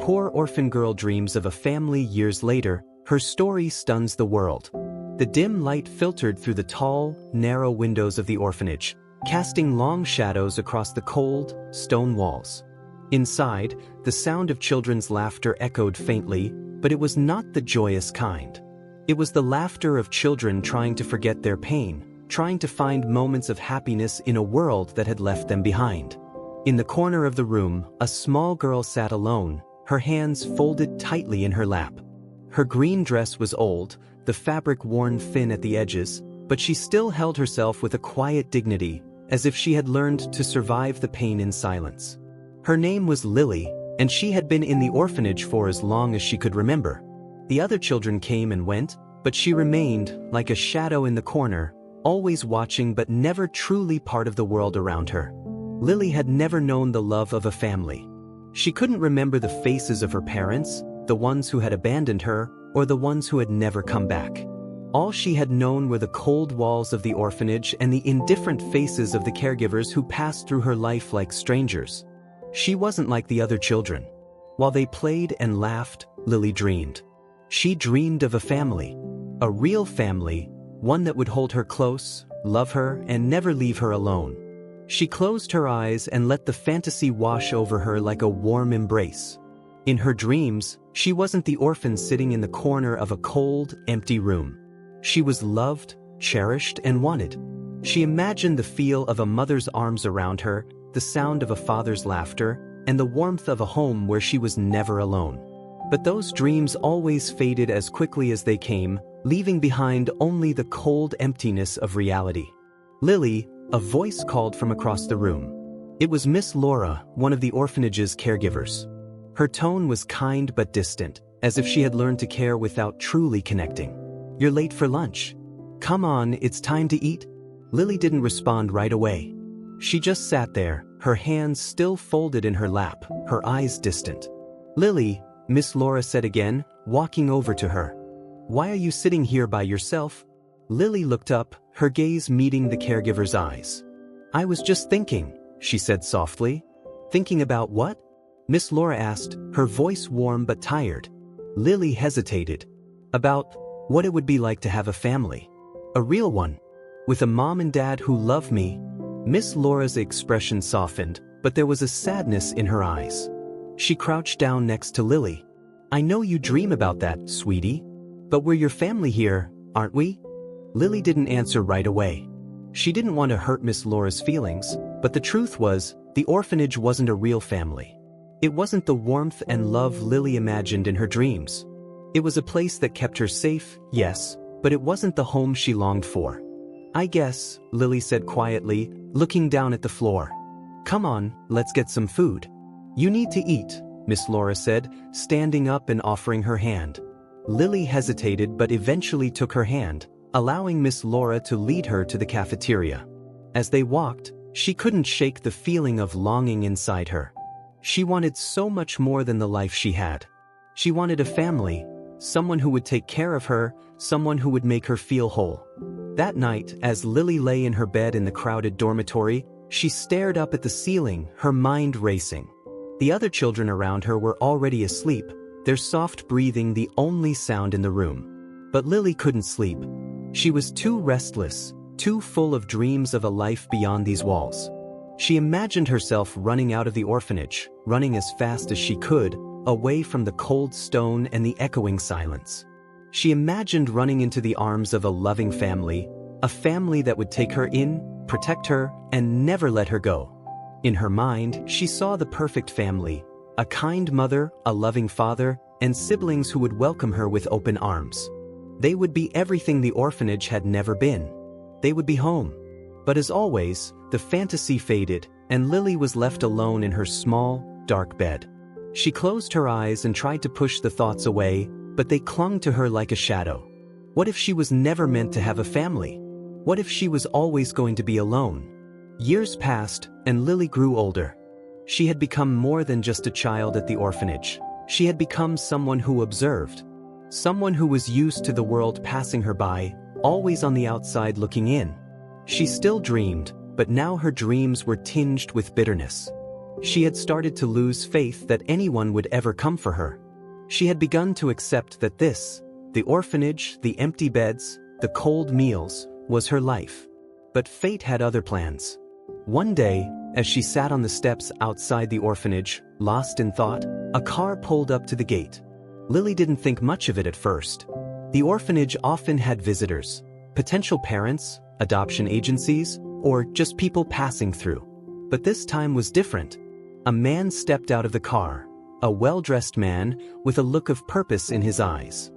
poor orphan girl dreams of a family years later, her story stuns the world. The dim light filtered through the tall, narrow windows of the orphanage, casting long shadows across the cold, stone walls. Inside, the sound of children's laughter echoed faintly, but it was not the joyous kind. It was the laughter of children trying to forget their pain, trying to find moments of happiness in a world that had left them behind. In the corner of the room, a small girl sat alone, her hands folded tightly in her lap. Her green dress was old, the fabric worn thin at the edges, but she still held herself with a quiet dignity, as if she had learned to survive the pain in silence. Her name was Lily, and she had been in the orphanage for as long as she could remember. The other children came and went, but she remained, like a shadow in the corner, always watching but never truly part of the world around her. Lily had never known the love of a family. She couldn't remember the faces of her parents, the ones who had abandoned her, or the ones who had never come back. All she had known were the cold walls of the orphanage and the indifferent faces of the caregivers who passed through her life like strangers. She wasn't like the other children. While they played and laughed, Lily dreamed. She dreamed of a family. A real family, one that would hold her close, love her, and never leave her alone. She closed her eyes and let the fantasy wash over her like a warm embrace. In her dreams, she wasn't the orphan sitting in the corner of a cold, empty room. She was loved, cherished, and wanted. She imagined the feel of a mother's arms around her, the sound of a father's laughter, and the warmth of a home where she was never alone. But those dreams always faded as quickly as they came, leaving behind only the cold emptiness of reality. "Lily," a voice called from across the room. It was Miss Laura, one of the orphanage's caregivers. Her tone was kind but distant, as if she had learned to care without truly connecting. "You're late for lunch. Come on, it's time to eat." Lily didn't respond right away. She just sat there, her hands still folded in her lap, her eyes distant. "Lily," Miss Laura said again, walking over to her. "Why are you sitting here by yourself?" Lily looked up, her gaze meeting the caregiver's eyes. "I was just thinking," she said softly. "Thinking about what?" Miss Laura asked, her voice warm but tired. Lily hesitated. "About what it would be like to have a family. A real one. With a mom and dad who love me." Miss Laura's expression softened, but there was a sadness in her eyes. She crouched down next to Lily. "I know you dream about that, sweetie. But we're your family here, aren't we?" Lily didn't answer right away. She didn't want to hurt Miss Laura's feelings, but the truth was, the orphanage wasn't a real family. It wasn't the warmth and love Lily imagined in her dreams. It was a place that kept her safe, yes, but it wasn't the home she longed for. "I guess," Lily said quietly, looking down at the floor. "Come on, let's get some food." "You need to eat," Miss Laura said, standing up and offering her hand. Lily hesitated but eventually took her hand, allowing Miss Laura to lead her to the cafeteria. As they walked, she couldn't shake the feeling of longing inside her. She wanted so much more than the life she had. She wanted a family, someone who would take care of her, someone who would make her feel whole. That night, as Lily lay in her bed in the crowded dormitory, she stared up at the ceiling, her mind racing. The other children around her were already asleep, their soft breathing the only sound in the room. But Lily couldn't sleep. She was too restless, too full of dreams of a life beyond these walls. She imagined herself running out of the orphanage, running as fast as she could, away from the cold stone and the echoing silence. She imagined running into the arms of a loving family, a family that would take her in, protect her, and never let her go. In her mind, she saw the perfect family, a kind mother, a loving father, and siblings who would welcome her with open arms. They would be everything the orphanage had never been. They would be home. But as always, the fantasy faded, and Lily was left alone in her small, dark bed. She closed her eyes and tried to push the thoughts away, but they clung to her like a shadow. What if she was never meant to have a family? What if she was always going to be alone? Years passed, and Lily grew older. She had become more than just a child at the orphanage. She had become someone who observed. Someone who was used to the world passing her by, always on the outside looking in. She still dreamed, but now her dreams were tinged with bitterness. She had started to lose faith that anyone would ever come for her. She had begun to accept that this, the orphanage, the empty beds, the cold meals, was her life. But fate had other plans. One day, as she sat on the steps outside the orphanage, lost in thought, a car pulled up to the gate. Lily didn't think much of it at first. The orphanage often had visitors, potential parents, adoption agencies, or just people passing through. But this time was different. A man stepped out of the car, a well-dressed man with a look of purpose in his eyes.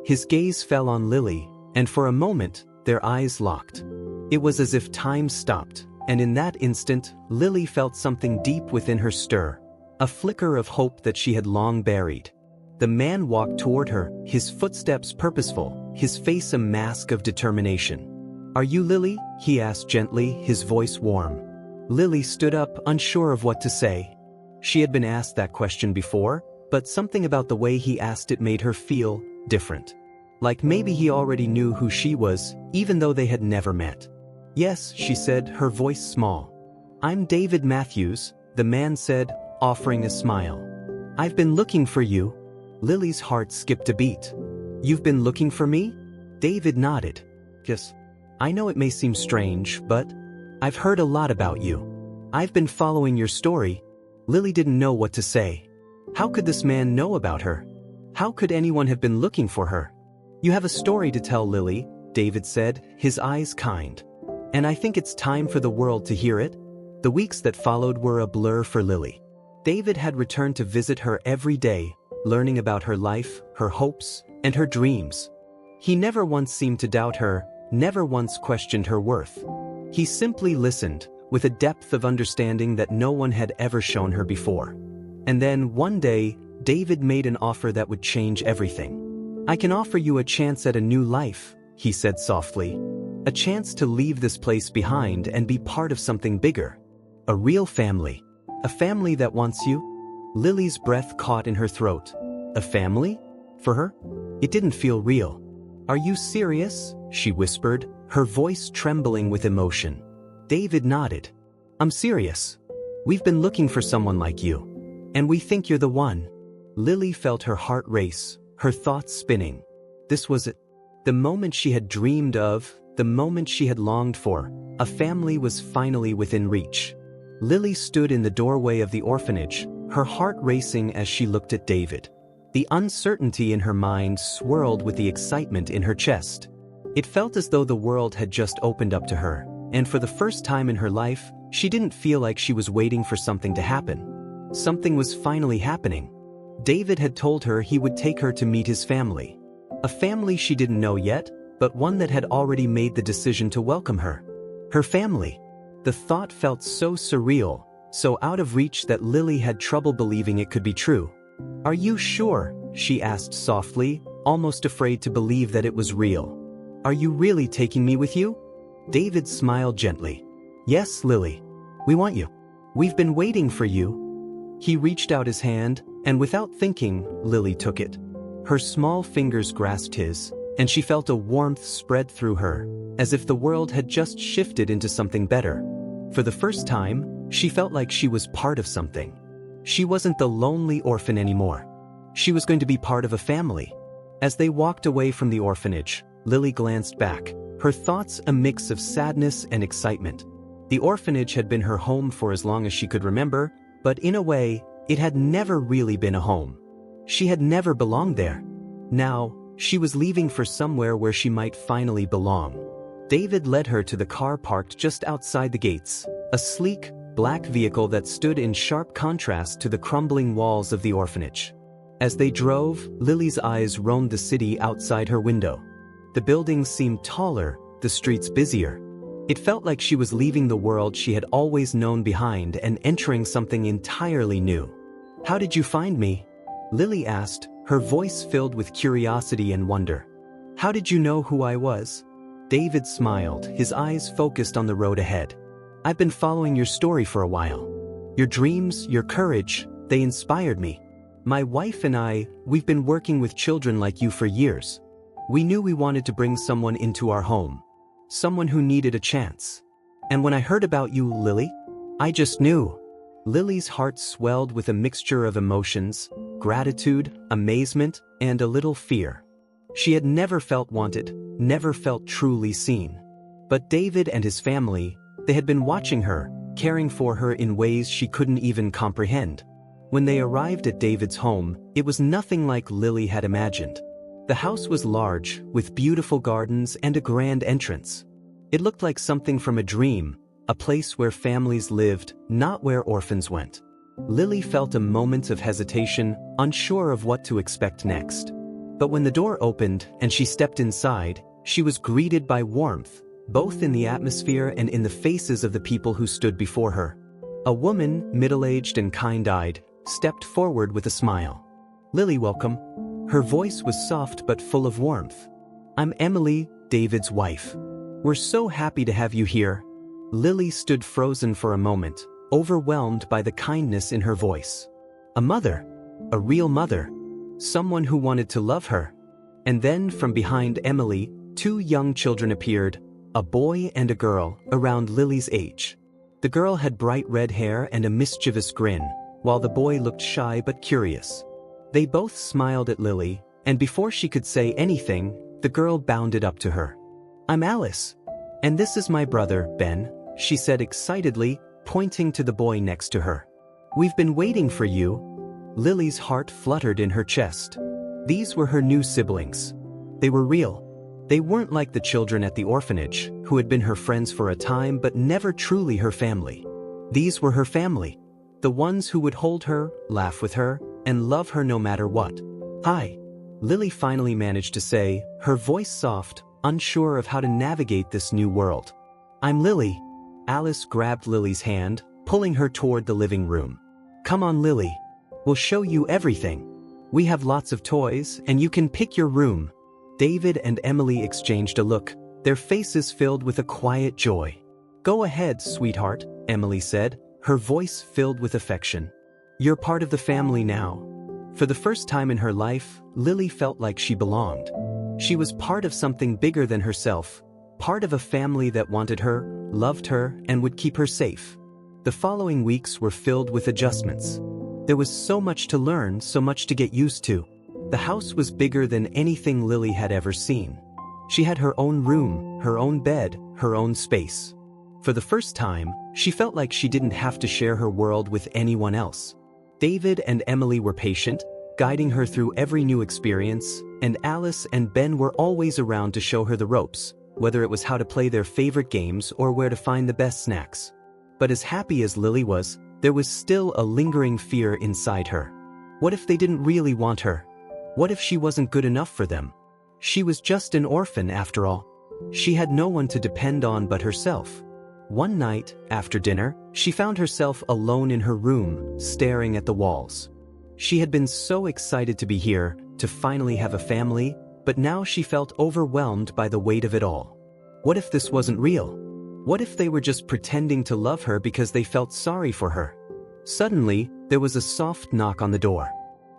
His gaze fell on Lily, and for a moment, their eyes locked. It was as if time stopped, and in that instant, Lily felt something deep within her stir, a flicker of hope that she had long buried. The man walked toward her, his footsteps purposeful, his face a mask of determination. "Are you Lily?" he asked gently, his voice warm. Lily stood up, unsure of what to say. She had been asked that question before, but something about the way he asked it made her feel different. Like maybe he already knew who she was, even though they had never met. "Yes," she said, her voice small. "I'm David Matthews," the man said, offering a smile. "I've been looking for you." Lily's heart skipped a beat. "You've been looking for me?" David nodded. "Yes. I know it may seem strange, but I've heard a lot about you. I've been following your story." Lily didn't know what to say. How could this man know about her? How could anyone have been looking for her? "You have a story to tell, Lily," David said, his eyes kind. "And I think it's time for the world to hear it." The weeks that followed were a blur for Lily. David had returned to visit her every day, learning about her life, her hopes, and her dreams. He never once seemed to doubt her, never once questioned her worth. He simply listened, with a depth of understanding that no one had ever shown her before. And then, one day, David made an offer that would change everything. "I can offer you a chance at a new life," he said softly. "A chance to leave this place behind and be part of something bigger. A real family. A family that wants you." Lily's breath caught in her throat. A family? For her? It didn't feel real. "Are you serious?" she whispered, her voice trembling with emotion. David nodded. "I'm serious. We've been looking for someone like you. And we think you're the one." Lily felt her heart race, her thoughts spinning. This was it. The moment she had dreamed of, the moment she had longed for. A family was finally within reach. Lily stood in the doorway of the orphanage, her heart racing as she looked at David. The uncertainty in her mind swirled with the excitement in her chest. It felt as though the world had just opened up to her, and for the first time in her life, she didn't feel like she was waiting for something to happen. Something was finally happening. David had told her he would take her to meet his family. A family she didn't know yet, but one that had already made the decision to welcome her. Her family. The thought felt so surreal, so out of reach that Lily had trouble believing it could be true. "Are you sure?" she asked softly, almost afraid to believe that it was real. "Are you really taking me with you?" David smiled gently. "Yes, Lily. We want you. We've been waiting for you." He reached out his hand, and without thinking, Lily took it. Her small fingers grasped his, and she felt a warmth spread through her, as if the world had just shifted into something better. For the first time, she felt like she was part of something. She wasn't the lonely orphan anymore. She was going to be part of a family. As they walked away from the orphanage, Lily glanced back, her thoughts a mix of sadness and excitement. The orphanage had been her home for as long as she could remember, but in a way, it had never really been a home. She had never belonged there. Now, she was leaving for somewhere where she might finally belong. David led her to the car parked just outside the gates, a sleek, black vehicle that stood in sharp contrast to the crumbling walls of the orphanage. As they drove, Lily's eyes roamed the city outside her window. The buildings seemed taller, the streets busier. It felt like she was leaving the world she had always known behind and entering something entirely new. "How did you find me?" Lily asked, her voice filled with curiosity and wonder. "How did you know who I was?" David smiled, his eyes focused on the road ahead. "I've been following your story for a while. Your dreams, your courage, they inspired me. My wife and I, we've been working with children like you for years. We knew we wanted to bring someone into our home. Someone who needed a chance. And when I heard about you, Lily, I just knew." Lily's heart swelled with a mixture of emotions, gratitude, amazement, and a little fear. She had never felt wanted, never felt truly seen. But David and his family, they had been watching her, caring for her in ways she couldn't even comprehend. When they arrived at David's home, it was nothing like Lily had imagined. The house was large, with beautiful gardens and a grand entrance. It looked like something from a dream, a place where families lived, not where orphans went. Lily felt a moment of hesitation, unsure of what to expect next. But when the door opened and she stepped inside, she was greeted by warmth, both in the atmosphere and in the faces of the people who stood before her. A woman, middle-aged and kind-eyed, stepped forward with a smile. "Lily, welcome." Her voice was soft but full of warmth. "I'm Emily, David's wife. We're so happy to have you here." Lily stood frozen for a moment, overwhelmed by the kindness in her voice. A mother. A real mother. Someone who wanted to love her. And then, from behind Emily, two young children appeared, a boy and a girl, around Lily's age. The girl had bright red hair and a mischievous grin, while the boy looked shy but curious. They both smiled at Lily, and before she could say anything, the girl bounded up to her. "I'm Alice. And this is my brother, Ben," she said excitedly, pointing to the boy next to her. "We've been waiting for you." Lily's heart fluttered in her chest. These were her new siblings. They were real. They weren't like the children at the orphanage, who had been her friends for a time but never truly her family. These were her family. The ones who would hold her, laugh with her, and love her no matter what. "Hi," Lily finally managed to say, her voice soft, unsure of how to navigate this new world. "I'm Lily." Alice grabbed Lily's hand, pulling her toward the living room. "Come on, Lily. We'll show you everything. We have lots of toys, and you can pick your room." David and Emily exchanged a look, their faces filled with a quiet joy. "Go ahead, sweetheart," Emily said, her voice filled with affection. "You're part of the family now." For the first time in her life, Lily felt like she belonged. She was part of something bigger than herself, part of a family that wanted her, loved her, and would keep her safe. The following weeks were filled with adjustments. There was so much to learn, so much to get used to. The house was bigger than anything Lily had ever seen. She had her own room, her own bed, her own space. For the first time, she felt like she didn't have to share her world with anyone else. David and Emily were patient, guiding her through every new experience, and Alice and Ben were always around to show her the ropes, whether it was how to play their favorite games or where to find the best snacks. But as happy as Lily was, there was still a lingering fear inside her. What if they didn't really want her? What if she wasn't good enough for them? She was just an orphan after all. She had no one to depend on but herself. One night, after dinner, she found herself alone in her room, staring at the walls. She had been so excited to be here, to finally have a family, but now she felt overwhelmed by the weight of it all. What if this wasn't real? What if they were just pretending to love her because they felt sorry for her? Suddenly, there was a soft knock on the door.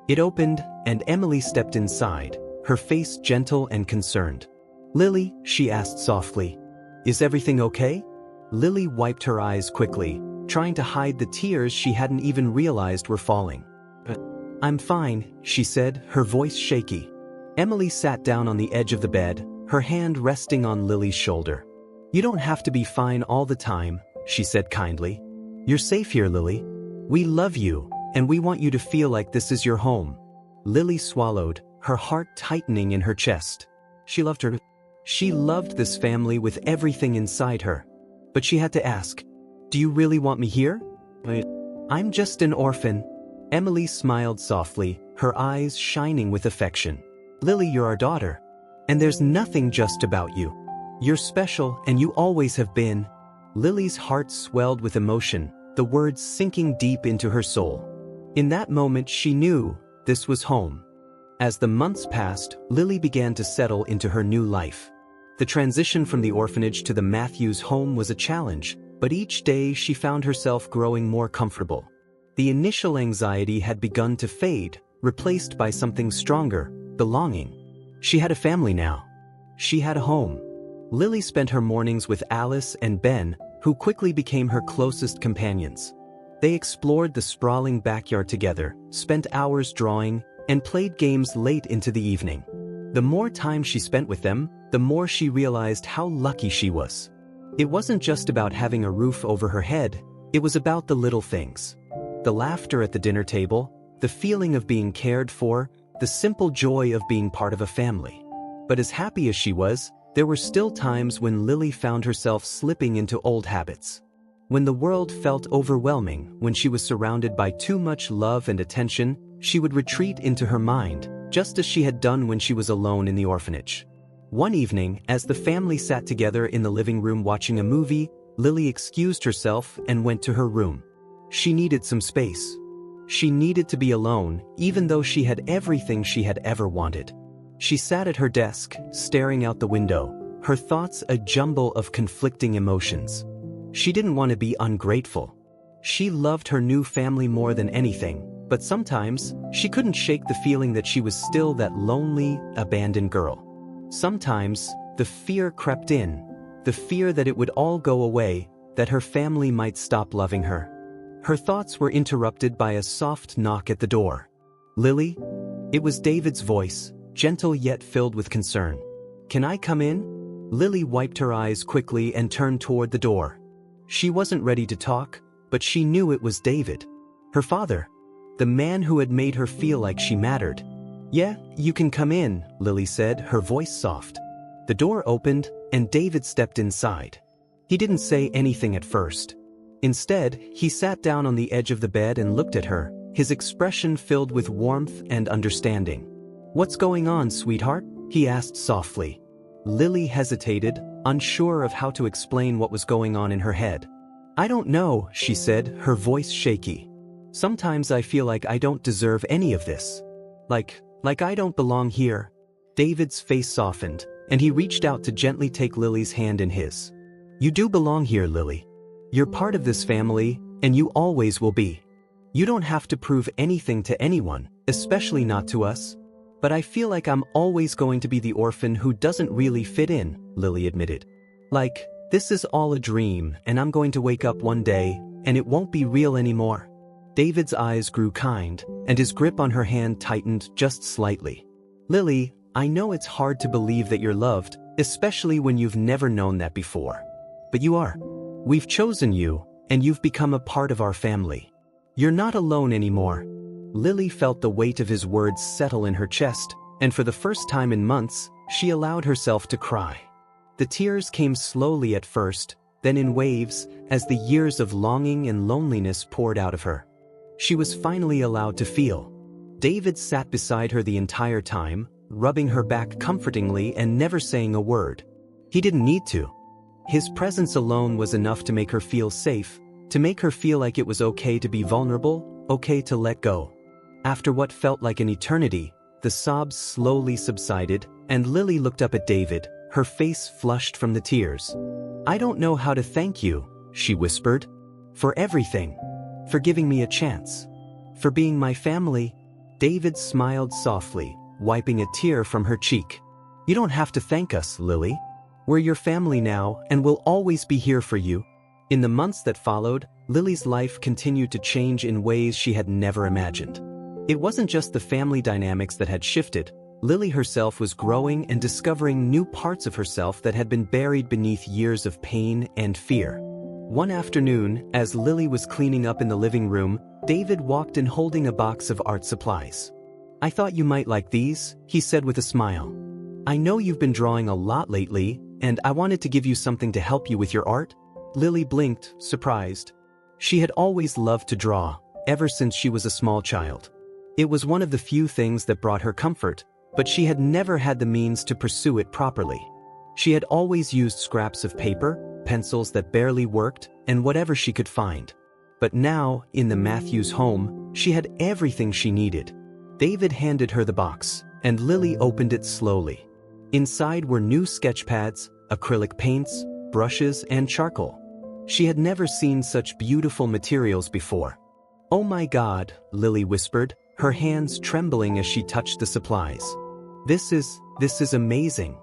It opened, and Emily stepped inside, her face gentle and concerned. "Lily," she asked softly, "is everything okay?" Lily wiped her eyes quickly, trying to hide the tears she hadn't even realized were falling. "But I'm fine," she said, her voice shaky. Emily sat down on the edge of the bed, her hand resting on Lily's shoulder. "You don't have to be fine all the time," she said kindly. "You're safe here, Lily. We love you, and we want you to feel like this is your home." Lily swallowed, her heart tightening in her chest. She loved her. She loved this family with everything inside her. But she had to ask, "Do you really want me here?" "I'm just an orphan." Emily smiled softly, her eyes shining with affection. "Lily, you're our daughter. And there's nothing just about you. You're special, and you always have been." Lily's heart swelled with emotion, the words sinking deep into her soul. In that moment she knew this was home. As the months passed, Lily began to settle into her new life. The transition from the orphanage to the Matthews home was a challenge, but each day she found herself growing more comfortable. The initial anxiety had begun to fade, replaced by something stronger, belonging. She had a family now. She had a home. Lily spent her mornings with Alice and Ben, who quickly became her closest companions. They explored the sprawling backyard together, spent hours drawing, and played games late into the evening. The more time she spent with them, the more she realized how lucky she was. It wasn't just about having a roof over her head, it was about the little things. The laughter at the dinner table, the feeling of being cared for, the simple joy of being part of a family. But as happy as she was, there were still times when Lily found herself slipping into old habits. When the world felt overwhelming, when she was surrounded by too much love and attention, she would retreat into her mind, just as she had done when she was alone in the orphanage. One evening, as the family sat together in the living room watching a movie, Lily excused herself and went to her room. She needed some space. She needed to be alone, even though she had everything she had ever wanted. She sat at her desk, staring out the window, her thoughts a jumble of conflicting emotions. She didn't want to be ungrateful. She loved her new family more than anything, but sometimes, she couldn't shake the feeling that she was still that lonely, abandoned girl. Sometimes, the fear crept in, the fear that it would all go away, that her family might stop loving her. Her thoughts were interrupted by a soft knock at the door. "Lily?" It was David's voice, gentle yet filled with concern. "Can I come in?" Lily wiped her eyes quickly and turned toward the door. She wasn't ready to talk, but she knew it was David. Her father. The man who had made her feel like she mattered. "Yeah, you can come in," Lily said, her voice soft. The door opened, and David stepped inside. He didn't say anything at first. Instead, he sat down on the edge of the bed and looked at her, his expression filled with warmth and understanding. "What's going on, sweetheart?" he asked softly. Lily hesitated, unsure of how to explain what was going on in her head. "I don't know," she said, her voice shaky. "Sometimes I feel like I don't deserve any of this. Like I don't belong here." David's face softened, and he reached out to gently take Lily's hand in his. "You do belong here, Lily. You're part of this family, and you always will be. You don't have to prove anything to anyone, especially not to us." "But I feel like I'm always going to be the orphan who doesn't really fit in," Lily admitted. "Like, this is all a dream, and I'm going to wake up one day, and it won't be real anymore." David's eyes grew kind, and his grip on her hand tightened just slightly. "Lily, I know it's hard to believe that you're loved, especially when you've never known that before. But you are. We've chosen you, and you've become a part of our family. You're not alone anymore." Lily felt the weight of his words settle in her chest, and for the first time in months, she allowed herself to cry. The tears came slowly at first, then in waves, as the years of longing and loneliness poured out of her. She was finally allowed to feel. David sat beside her the entire time, rubbing her back comfortingly and never saying a word. He didn't need to. His presence alone was enough to make her feel safe, to make her feel like it was okay to be vulnerable, okay to let go. After what felt like an eternity, the sobs slowly subsided, and Lily looked up at David, her face flushed from the tears. "I don't know how to thank you," she whispered. "For everything. For giving me a chance. For being my family." David smiled softly, wiping a tear from her cheek. "You don't have to thank us, Lily. We're your family now, and we'll always be here for you." In the months that followed, Lily's life continued to change in ways she had never imagined. It wasn't just the family dynamics that had shifted. Lily herself was growing and discovering new parts of herself that had been buried beneath years of pain and fear. One afternoon, as Lily was cleaning up in the living room, David walked in holding a box of art supplies. "I thought you might like these," he said with a smile. "I know you've been drawing a lot lately, and I wanted to give you something to help you with your art." Lily blinked, surprised. She had always loved to draw, ever since she was a small child. It was one of the few things that brought her comfort, but she had never had the means to pursue it properly. She had always used scraps of paper, pencils that barely worked, and whatever she could find. But now, in the Matthews home, she had everything she needed. David handed her the box, and Lily opened it slowly. Inside were new sketch pads, acrylic paints, brushes, and charcoal. She had never seen such beautiful materials before. "Oh my God," Lily whispered, her hands trembling as she touched the supplies. This is amazing.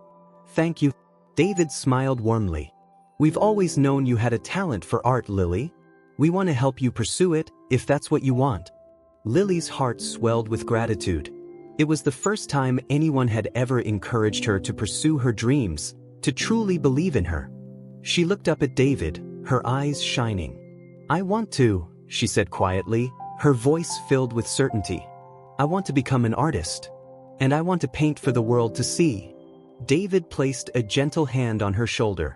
Thank you." David smiled warmly. "We've always known you had a talent for art, Lily." We want to help you pursue it, if that's what you want." Lily's heart swelled with gratitude. It was the first time anyone had ever encouraged her to pursue her dreams, to truly believe in her. She looked up at David, her eyes shining. "I want to," she said quietly, her voice filled with certainty. "I want to become an artist. And I want to paint for the world to see." David placed a gentle hand on her shoulder.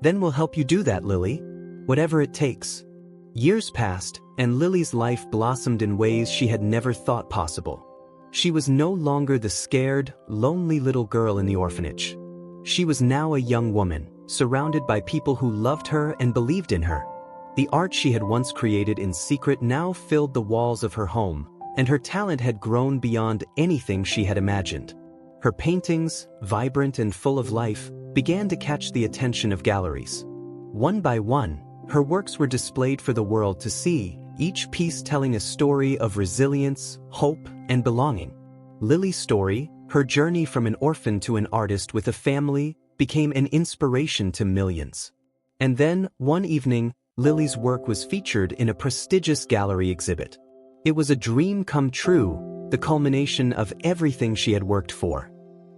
"Then we'll help you do that, Lily. Whatever it takes." Years passed, and Lily's life blossomed in ways she had never thought possible. She was no longer the scared, lonely little girl in the orphanage. She was now a young woman, surrounded by people who loved her and believed in her. The art she had once created in secret now filled the walls of her home, and her talent had grown beyond anything she had imagined. Her paintings, vibrant and full of life, began to catch the attention of galleries. One by one, her works were displayed for the world to see, each piece telling a story of resilience, hope, and belonging. Lily's story, her journey from an orphan to an artist with a family, became an inspiration to millions. And then, one evening, Lily's work was featured in a prestigious gallery exhibit. It was a dream come true, the culmination of everything she had worked for.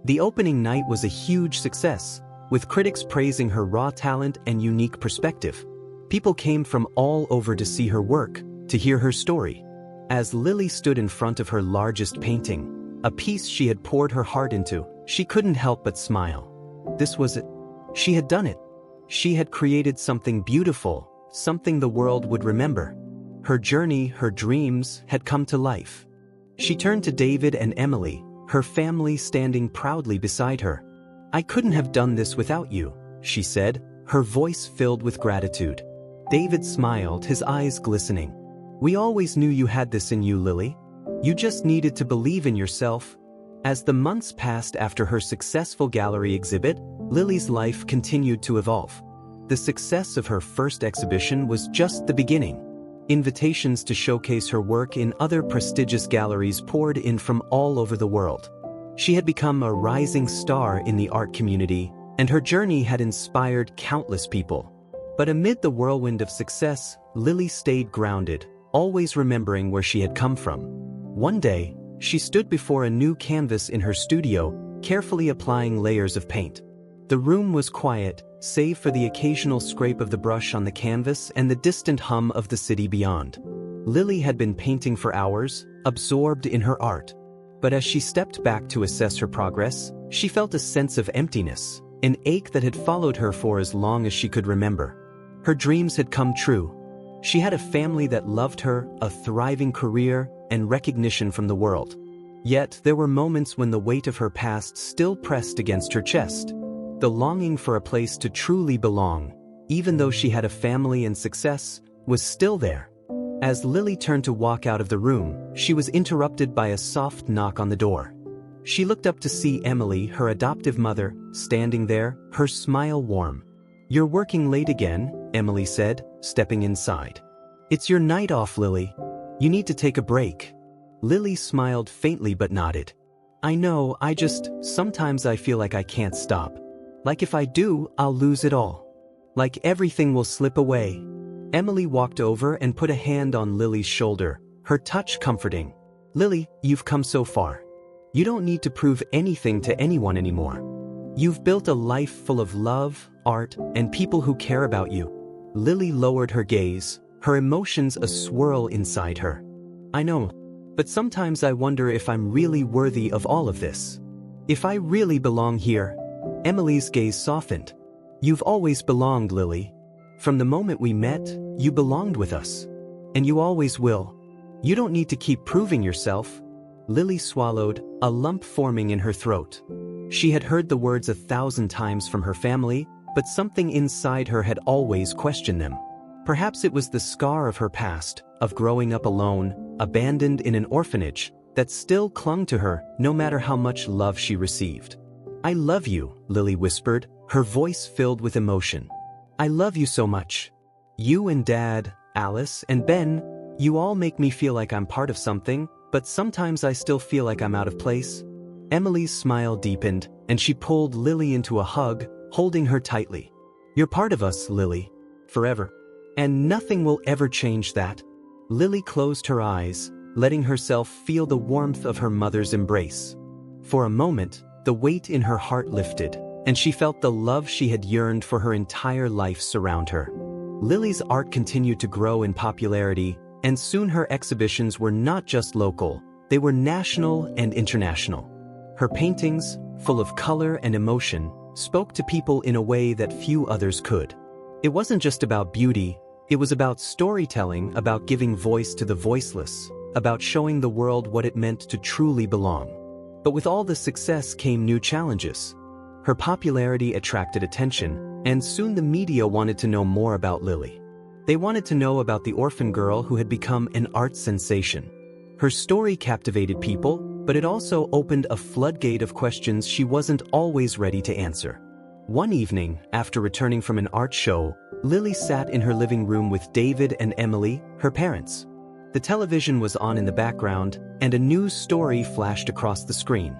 The opening night was a huge success, with critics praising her raw talent and unique perspective. People came from all over to see her work, to hear her story. As Lily stood in front of her largest painting, a piece she had poured her heart into, she couldn't help but smile. This was it. She had done it. She had created something beautiful, something the world would remember. Her journey, her dreams, had come to life. She turned to David and Emily, her family standing proudly beside her. "I couldn't have done this without you," she said, her voice filled with gratitude. David smiled, his eyes glistening. "We always knew you had this in you, Lily. You just needed to believe in yourself." As the months passed after her successful gallery exhibit, Lily's life continued to evolve. The success of her first exhibition was just the beginning. Invitations to showcase her work in other prestigious galleries poured in from all over the world. She had become a rising star in the art community, and her journey had inspired countless people. But amid the whirlwind of success, Lily stayed grounded, always remembering where she had come from. One day, she stood before a new canvas in her studio, carefully applying layers of paint. The room was quiet, save for the occasional scrape of the brush on the canvas and the distant hum of the city beyond. Lily had been painting for hours, absorbed in her art. But as she stepped back to assess her progress, she felt a sense of emptiness, an ache that had followed her for as long as she could remember. Her dreams had come true. She had a family that loved her, a thriving career, and recognition from the world. Yet there were moments when the weight of her past still pressed against her chest. The longing for a place to truly belong, even though she had a family and success, was still there. As Lily turned to walk out of the room, she was interrupted by a soft knock on the door. She looked up to see Emily, her adoptive mother, standing there, her smile warm. "You're working late again," Emily said, stepping inside. "It's your night off, Lily. You need to take a break." Lily smiled faintly but nodded. "I know, sometimes I feel like I can't stop. Like if I do, I'll lose it all. Like everything will slip away." Emily walked over and put a hand on Lily's shoulder, her touch comforting. "Lily, you've come so far. You don't need to prove anything to anyone anymore. You've built a life full of love, art, and people who care about you." Lily lowered her gaze, her emotions a swirl inside her. "I know, but sometimes I wonder if I'm really worthy of all of this. If I really belong here." Emily's gaze softened. "You've always belonged, Lily. From the moment we met, you belonged with us. And you always will. You don't need to keep proving yourself." Lily swallowed, a lump forming in her throat. She had heard the words 1,000 times from her family, but something inside her had always questioned them. Perhaps it was the scar of her past, of growing up alone, abandoned in an orphanage, that still clung to her no matter how much love she received. "I love you," Lily whispered, her voice filled with emotion. "I love you so much. You and Dad, Alice, and Ben, you all make me feel like I'm part of something, but sometimes I still feel like I'm out of place." Emily's smile deepened, and she pulled Lily into a hug, holding her tightly. "You're part of us, Lily. Forever." And nothing will ever change that. Lily closed her eyes, letting herself feel the warmth of her mother's embrace. For a moment, the weight in her heart lifted, and she felt the love she had yearned for her entire life surround her. Lily's art continued to grow in popularity, and soon her exhibitions were not just local, they were national and international. Her paintings, full of color and emotion, spoke to people in a way that few others could. It wasn't just about beauty, it was about storytelling, about giving voice to the voiceless, about showing the world what it meant to truly belong. But with all the success came new challenges. Her popularity attracted attention, and soon the media wanted to know more about Lily. They wanted to know about the orphan girl who had become an art sensation. Her story captivated people, but it also opened a floodgate of questions she wasn't always ready to answer. One evening, after returning from an art show, Lily sat in her living room with David and Emily, her parents. The television was on in the background, and a news story flashed across the screen.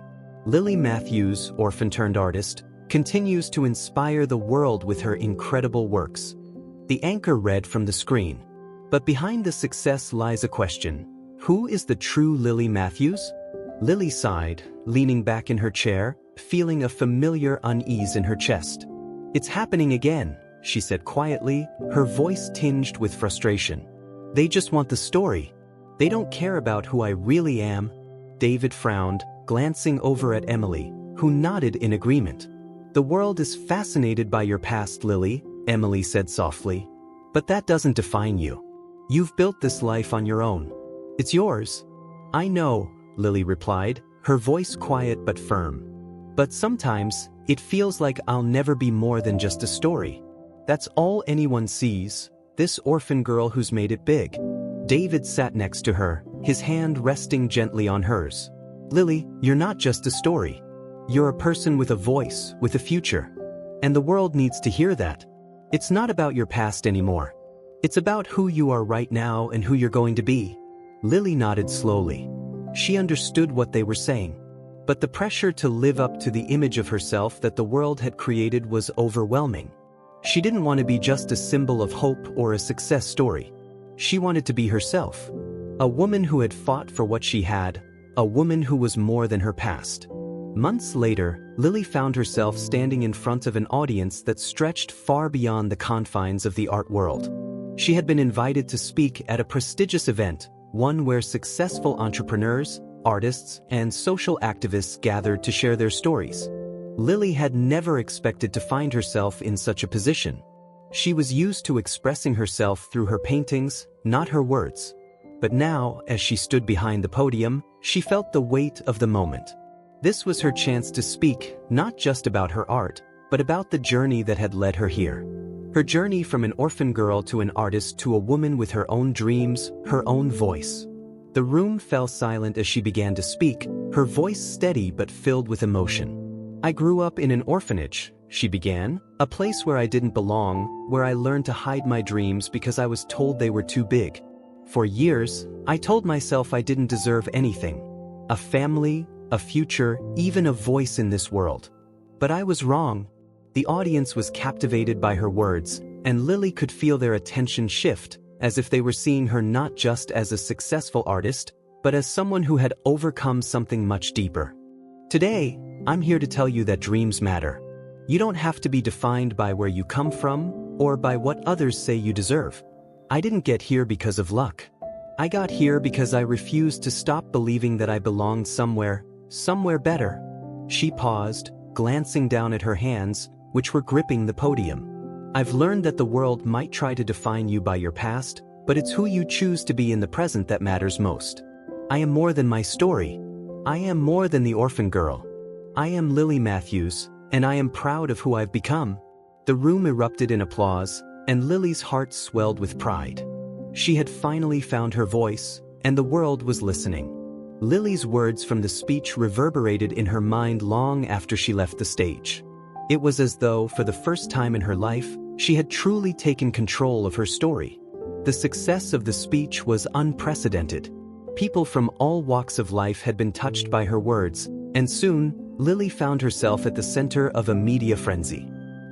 Lily Matthews, orphan-turned-artist, continues to inspire the world with her incredible works. The anchor read from the screen. But behind the success lies a question. Who is the true Lily Matthews? Lily sighed, leaning back in her chair, feeling a familiar unease in her chest. "It's happening again," she said quietly, her voice tinged with frustration. "They just want the story. They don't care about who I really am." David frowned, glancing over at Emily, who nodded in agreement. "The world is fascinated by your past, Lily," Emily said softly. "But that doesn't define you. You've built this life on your own. It's yours." "I know," Lily replied, her voice quiet but firm. "But sometimes, it feels like I'll never be more than just a story. That's all anyone sees, this orphan girl who's made it big." David sat next to her, his hand resting gently on hers. "Lily, you're not just a story. You're a person with a voice, with a future. And the world needs to hear that. It's not about your past anymore. It's about who you are right now and who you're going to be." Lily nodded slowly. She understood what they were saying. But the pressure to live up to the image of herself that the world had created was overwhelming. She didn't want to be just a symbol of hope or a success story. She wanted to be herself. A woman who had fought for what she had, a woman who was more than her past. Months later, Lily found herself standing in front of an audience that stretched far beyond the confines of the art world. She had been invited to speak at a prestigious event, one where successful entrepreneurs, artists, and social activists gathered to share their stories. Lily had never expected to find herself in such a position. She was used to expressing herself through her paintings, not her words. But now, as she stood behind the podium, she felt the weight of the moment. This was her chance to speak, not just about her art, but about the journey that had led her here. Her journey from an orphan girl to an artist to a woman with her own dreams, her own voice. The room fell silent as she began to speak, her voice steady but filled with emotion. "I grew up in an orphanage," she began, "a place where I didn't belong, where I learned to hide my dreams because I was told they were too big. For years, I told myself I didn't deserve anything. A family, a future, even a voice in this world. But I was wrong." The audience was captivated by her words, and Lily could feel their attention shift, as if they were seeing her not just as a successful artist, but as someone who had overcome something much deeper. "Today, I'm here to tell you that dreams matter. You don't have to be defined by where you come from, or by what others say you deserve. I didn't get here because of luck. I got here because I refused to stop believing that I belonged somewhere better." She paused, glancing down at her hands, which were gripping the podium. "I've learned that the world might try to define you by your past, but it's who you choose to be in the present that matters most. I am more than my story. I am more than the orphan girl. I am Lily Matthews, and I am proud of who I've become." The room erupted in applause, and Lily's heart swelled with pride. She had finally found her voice, and the world was listening. Lily's words from the speech reverberated in her mind long after she left the stage. It was as though, for the first time in her life, she had truly taken control of her story. The success of the speech was unprecedented. People from all walks of life had been touched by her words, and soon, Lily found herself at the center of a media frenzy.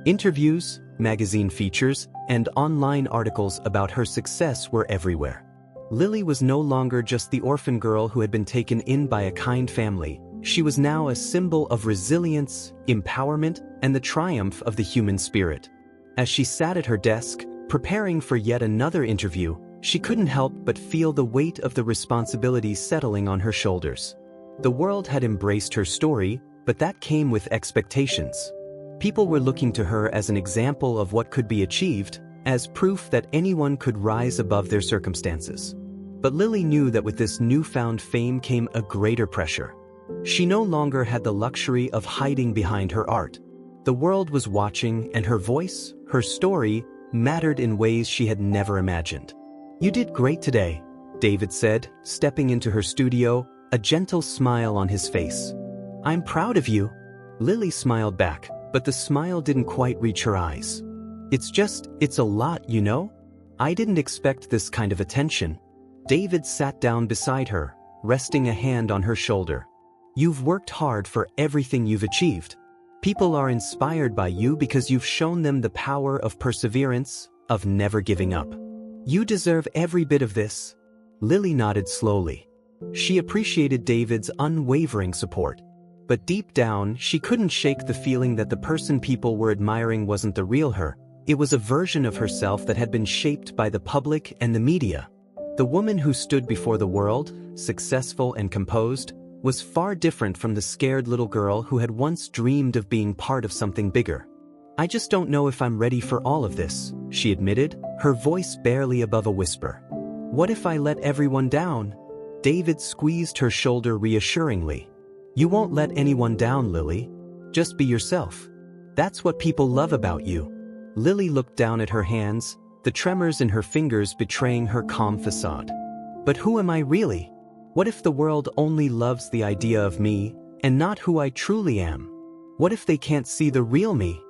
Interviews, magazine features, and online articles about her success were everywhere. Lily was no longer just the orphan girl who had been taken in by a kind family. She was now a symbol of resilience, empowerment, and the triumph of the human spirit. As she sat at her desk, preparing for yet another interview, she couldn't help but feel the weight of the responsibility settling on her shoulders. The world had embraced her story, but that came with expectations. People were looking to her as an example of what could be achieved, as proof that anyone could rise above their circumstances. But Lily knew that with this newfound fame came a greater pressure. She no longer had the luxury of hiding behind her art. The world was watching, and her voice, her story, mattered in ways she had never imagined. "You did great today," David said, stepping into her studio, a gentle smile on his face. "I'm proud of you." Lily smiled back, but the smile didn't quite reach her eyes. It's a lot, you know? I didn't expect this kind of attention." David sat down beside her, resting a hand on her shoulder. "You've worked hard for everything you've achieved. People are inspired by you because you've shown them the power of perseverance, of never giving up. You deserve every bit of this." Lily nodded slowly. She appreciated David's unwavering support. But deep down, she couldn't shake the feeling that the person people were admiring wasn't the real her. It was a version of herself that had been shaped by the public and the media. The woman who stood before the world, successful and composed, was far different from the scared little girl who had once dreamed of being part of something bigger. "I just don't know if I'm ready for all of this," she admitted, her voice barely above a whisper. "What if I let everyone down?" David squeezed her shoulder reassuringly. "You won't let anyone down, Lily. Just be yourself. That's what people love about you." Lily looked down at her hands, the tremors in her fingers betraying her calm facade. "But who am I really? What if the world only loves the idea of me, and not who I truly am? What if they can't see the real me?"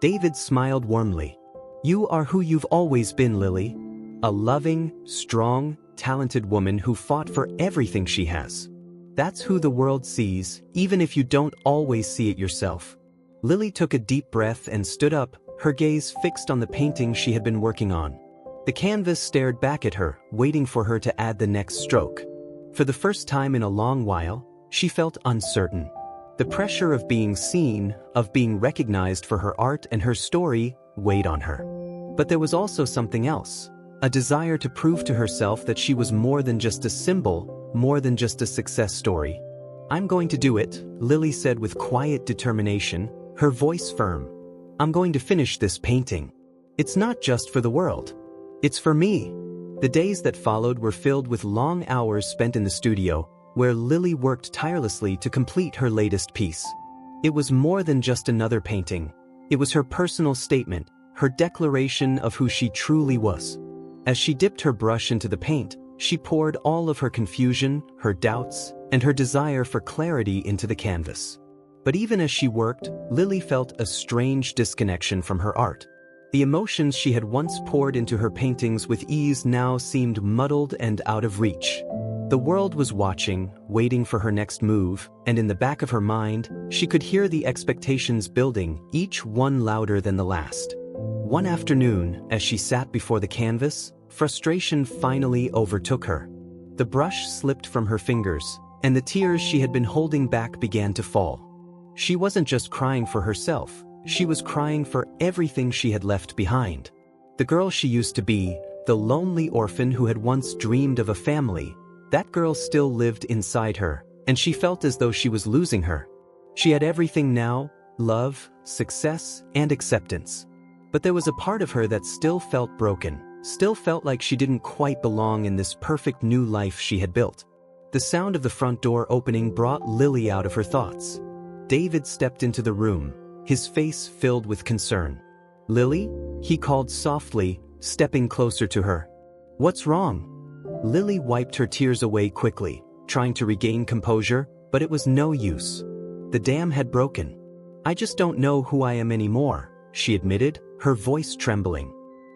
David smiled warmly. "You are who you've always been, Lily. A loving, strong, talented woman who fought for everything she has. That's who the world sees, even if you don't always see it yourself." Lily took a deep breath and stood up, her gaze fixed on the painting she had been working on. The canvas stared back at her, waiting for her to add the next stroke. For the first time in a long while, she felt uncertain. The pressure of being seen, of being recognized for her art and her story, weighed on her. But there was also something else, a desire to prove to herself that she was more than just a symbol, more than just a success story. "I'm going to do it," Lily said with quiet determination, her voice firm. "I'm going to finish this painting. It's not just for the world. It's for me." The days that followed were filled with long hours spent in the studio, where Lily worked tirelessly to complete her latest piece. It was more than just another painting. It was her personal statement, her declaration of who she truly was. As she dipped her brush into the paint, she poured all of her confusion, her doubts, and her desire for clarity into the canvas. But even as she worked, Lily felt a strange disconnection from her art. The emotions she had once poured into her paintings with ease now seemed muddled and out of reach. The world was watching, waiting for her next move, and in the back of her mind, she could hear the expectations building, each one louder than the last. One afternoon, as she sat before the canvas, frustration finally overtook her. The brush slipped from her fingers, and the tears she had been holding back began to fall. She wasn't just crying for herself, she was crying for everything she had left behind. The girl she used to be, the lonely orphan who had once dreamed of a family, that girl still lived inside her, and she felt as though she was losing her. She had everything now, love, success, and acceptance. But there was a part of her that still felt broken, still felt like she didn't quite belong in this perfect new life she had built. The sound of the front door opening brought Lily out of her thoughts. David stepped into the room, his face filled with concern. "Lily?" he called softly, stepping closer to her. "What's wrong?" Lily wiped her tears away quickly, trying to regain composure, but it was no use. The dam had broken. "I just don't know who I am anymore," she admitted, her voice trembling.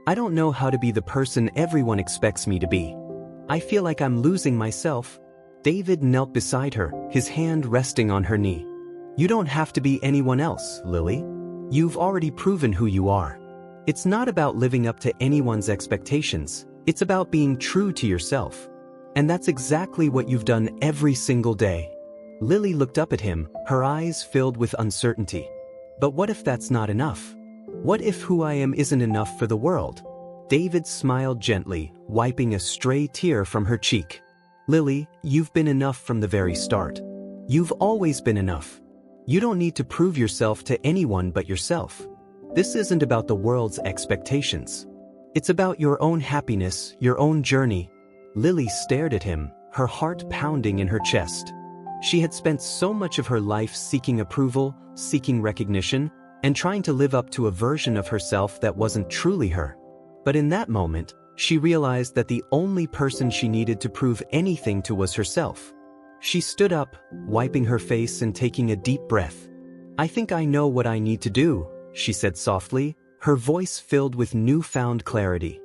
"I don't know how to be the person everyone expects me to be. I feel like I'm losing myself." David knelt beside her, his hand resting on her knee. "You don't have to be anyone else, Lily. You've already proven who you are. It's not about living up to anyone's expectations, it's about being true to yourself. And that's exactly what you've done every single day. Lily looked up at him, her eyes filled with uncertainty. But what if that's not enough? What if who I am isn't enough for the world? David smiled gently, wiping a stray tear from her cheek. Lily, you've been enough from the very start. You've always been enough. You don't need to prove yourself to anyone but yourself. This isn't about the world's expectations. It's about your own happiness, your own journey. Lily stared at him, her heart pounding in her chest. She had spent so much of her life seeking approval, seeking recognition, and trying to live up to a version of herself that wasn't truly her. But in that moment, she realized that the only person she needed to prove anything to was herself. She stood up, wiping her face and taking a deep breath. I think I know what I need to do, she said softly, her voice filled with newfound clarity.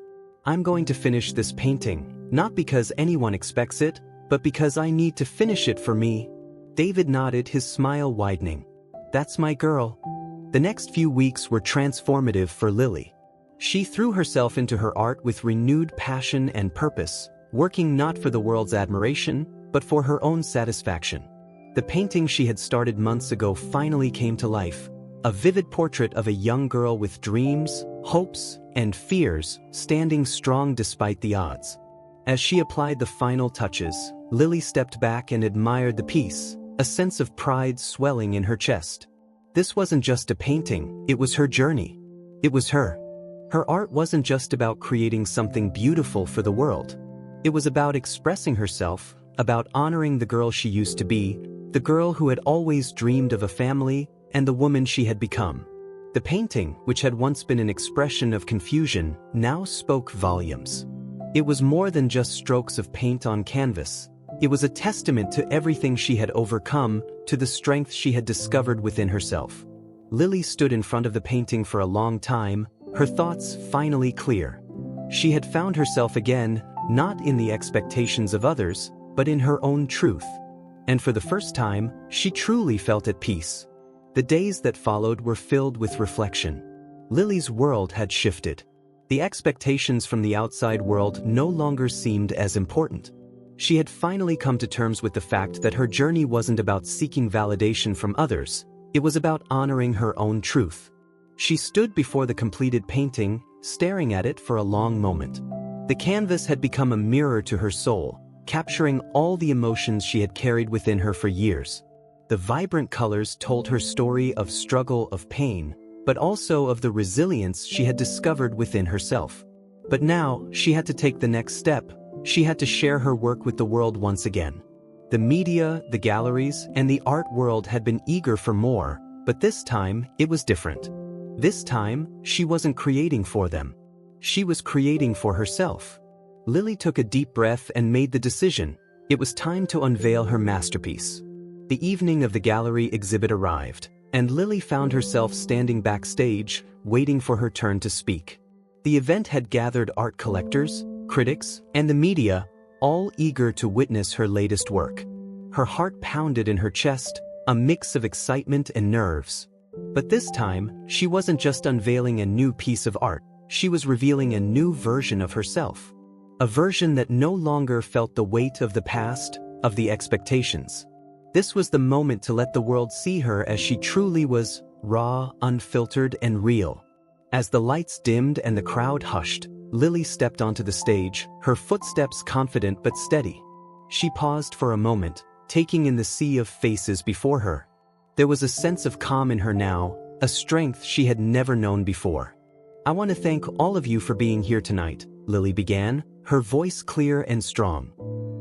I'm going to finish this painting, not because anyone expects it, but because I need to finish it for me. David nodded, his smile widening. That's my girl. The next few weeks were transformative for Lily. She threw herself into her art with renewed passion and purpose, working not for the world's admiration, but for her own satisfaction. The painting she had started months ago finally came to life, a vivid portrait of a young girl with dreams, hopes, and fears, standing strong despite the odds. As she applied the final touches, Lily stepped back and admired the piece, a sense of pride swelling in her chest. This wasn't just a painting, it was her journey. It was her. Her art wasn't just about creating something beautiful for the world. It was about expressing herself, about honoring the girl she used to be, the girl who had always dreamed of a family, and the woman she had become. The painting, which had once been an expression of confusion, now spoke volumes. It was more than just strokes of paint on canvas. It was a testament to everything she had overcome, to the strength she had discovered within herself. Lily stood in front of the painting for a long time, her thoughts finally clear. She had found herself again, not in the expectations of others, but in her own truth. And for the first time, she truly felt at peace. The days that followed were filled with reflection. Lily's world had shifted. The expectations from the outside world no longer seemed as important. She had finally come to terms with the fact that her journey wasn't about seeking validation from others, it was about honoring her own truth. She stood before the completed painting, staring at it for a long moment. The canvas had become a mirror to her soul, capturing all the emotions she had carried within her for years. The vibrant colors told her story of struggle, of pain, but also of the resilience she had discovered within herself. But now, she had to take the next step. She had to share her work with the world once again. The media, the galleries, and the art world had been eager for more, but this time, it was different. This time, she wasn't creating for them. She was creating for herself. Lily took a deep breath and made the decision. It was time to unveil her masterpiece. The evening of the gallery exhibit arrived, and Lily found herself standing backstage, waiting for her turn to speak. The event had gathered art collectors, critics, and the media, all eager to witness her latest work. Her heart pounded in her chest, a mix of excitement and nerves. But this time, she wasn't just unveiling a new piece of art, she was revealing a new version of herself. A version that no longer felt the weight of the past, of the expectations. This was the moment to let the world see her as she truly was, raw, unfiltered, and real. As the lights dimmed and the crowd hushed, Lily stepped onto the stage, her footsteps confident but steady. She paused for a moment, taking in the sea of faces before her. There was a sense of calm in her now, a strength she had never known before. I want to thank all of you for being here tonight, Lily began, her voice clear and strong.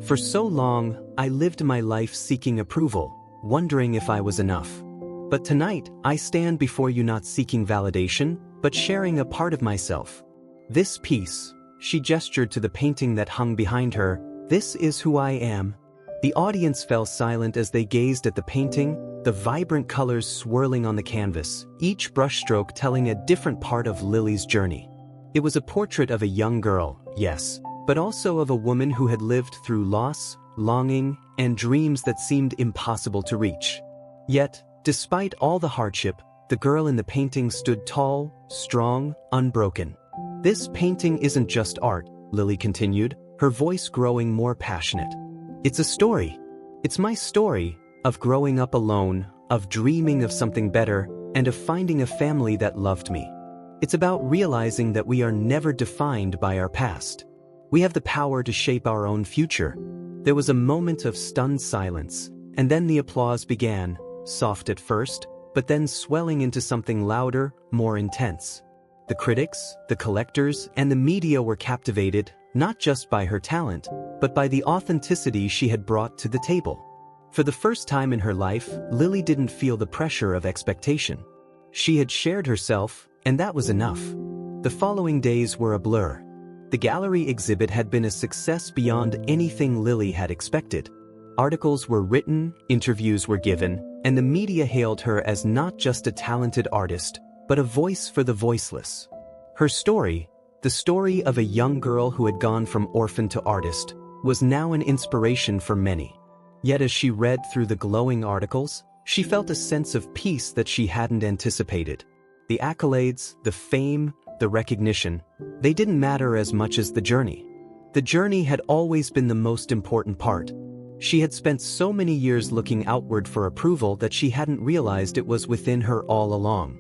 For so long, I lived my life seeking approval, wondering if I was enough. But tonight, I stand before you not seeking validation, but sharing a part of myself. This piece, she gestured to the painting that hung behind her, this is who I am. The audience fell silent as they gazed at the painting, the vibrant colors swirling on the canvas, each brushstroke telling a different part of Lily's journey. It was a portrait of a young girl, yes, but also of a woman who had lived through loss, longing, and dreams that seemed impossible to reach. Yet, despite all the hardship, the girl in the painting stood tall, strong, unbroken. "This painting isn't just art," Lily continued, her voice growing more passionate. "It's a story. It's my story of growing up alone, of dreaming of something better, and of finding a family that loved me. It's about realizing that we are never defined by our past. We have the power to shape our own future." There was a moment of stunned silence, and then the applause began, soft at first, but then swelling into something louder, more intense. The critics, the collectors, and the media were captivated, not just by her talent, but by the authenticity she had brought to the table. For the first time in her life, Lily didn't feel the pressure of expectation. She had shared herself, and that was enough. The following days were a blur. The gallery exhibit had been a success beyond anything Lily had expected. Articles were written, interviews were given, and the media hailed her as not just a talented artist, but a voice for the voiceless. Her story, the story of a young girl who had gone from orphan to artist, was now an inspiration for many. Yet as she read through the glowing articles, she felt a sense of peace that she hadn't anticipated. The accolades, the fame, the recognition, they didn't matter as much as the journey. The journey had always been the most important part. She had spent so many years looking outward for approval that she hadn't realized it was within her all along.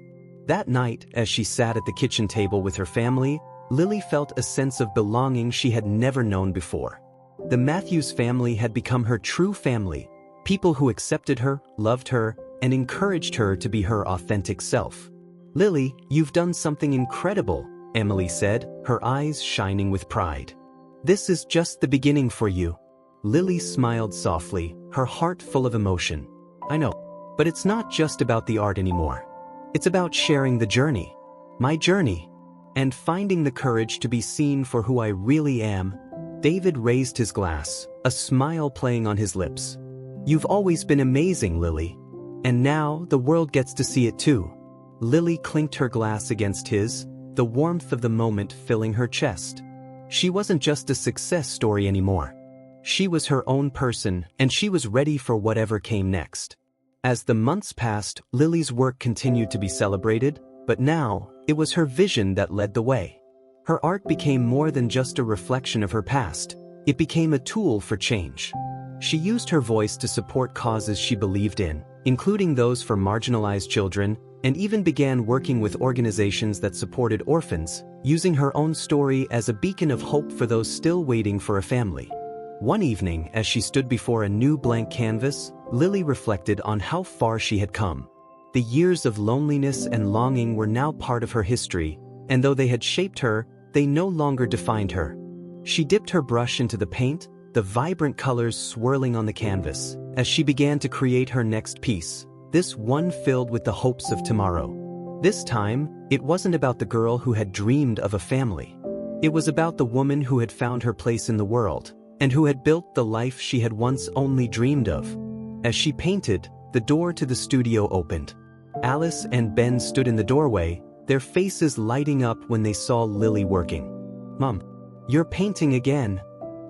That night, as she sat at the kitchen table with her family, Lily felt a sense of belonging she had never known before. The Matthews family had become her true family, people who accepted her, loved her, and encouraged her to be her authentic self. "Lily, you've done something incredible," Emily said, her eyes shining with pride. "This is just the beginning for you." Lily smiled softly, her heart full of emotion. "I know, but it's not just about the art anymore. It's about sharing the journey, my journey, and finding the courage to be seen for who I really am." David raised his glass, a smile playing on his lips. "You've always been amazing, Lily. And now the world gets to see it too." Lily clinked her glass against his, the warmth of the moment filling her chest. She wasn't just a success story anymore. She was her own person, and she was ready for whatever came next. As the months passed, Lily's work continued to be celebrated, but now, it was her vision that led the way. Her art became more than just a reflection of her past. It became a tool for change. She used her voice to support causes she believed in, including those for marginalized children, and even began working with organizations that supported orphans, using her own story as a beacon of hope for those still waiting for a family. One evening, as she stood before a new blank canvas, Lily reflected on how far she had come. The years of loneliness and longing were now part of her history, and though they had shaped her, they no longer defined her. She dipped her brush into the paint, the vibrant colors swirling on the canvas, as she began to create her next piece, this one filled with the hopes of tomorrow. This time, it wasn't about the girl who had dreamed of a family. It was about the woman who had found her place in the world, and who had built the life she had once only dreamed of. As she painted, the door to the studio opened. Alice and Ben stood in the doorway, their faces lighting up when they saw Lily working. "Mom, you're painting again,"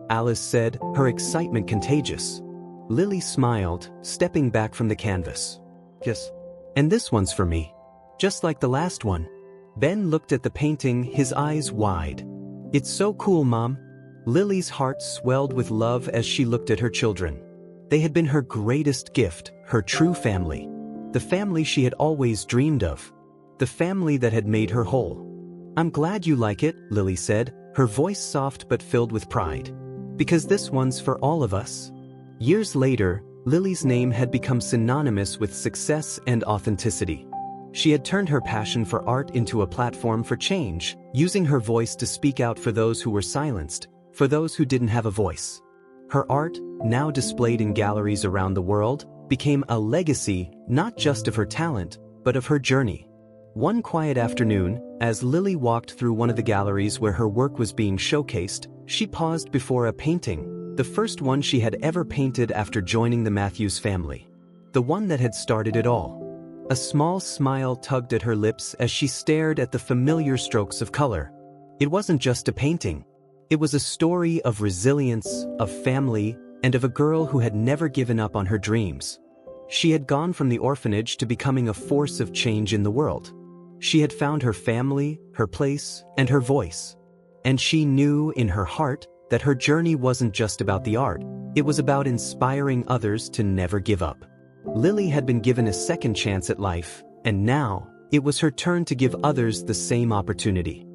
Alice said, her excitement contagious. Lily smiled, stepping back from the canvas. "Yes. And this one's for me. Just like the last one." Ben looked at the painting, his eyes wide. "It's so cool, Mom." Lily's heart swelled with love as she looked at her children. They had been her greatest gift, her true family. The family she had always dreamed of. The family that had made her whole. "I'm glad you like it," Lily said, her voice soft but filled with pride. "Because this one's for all of us." Years later, Lily's name had become synonymous with success and authenticity. She had turned her passion for art into a platform for change, using her voice to speak out for those who were silenced, for those who didn't have a voice. Her art, now displayed in galleries around the world, became a legacy not just of her talent, but of her journey. One quiet afternoon, as Lily walked through one of the galleries where her work was being showcased, she paused before a painting, the first one she had ever painted after joining the Matthews family. The one that had started it all. A small smile tugged at her lips as she stared at the familiar strokes of color. It wasn't just a painting. It was a story of resilience, of family, and of a girl who had never given up on her dreams. She had gone from the orphanage to becoming a force of change in the world. She had found her family, her place, and her voice. And she knew in her heart that her journey wasn't just about the art, it was about inspiring others to never give up. Lily had been given a second chance at life, and now, it was her turn to give others the same opportunity.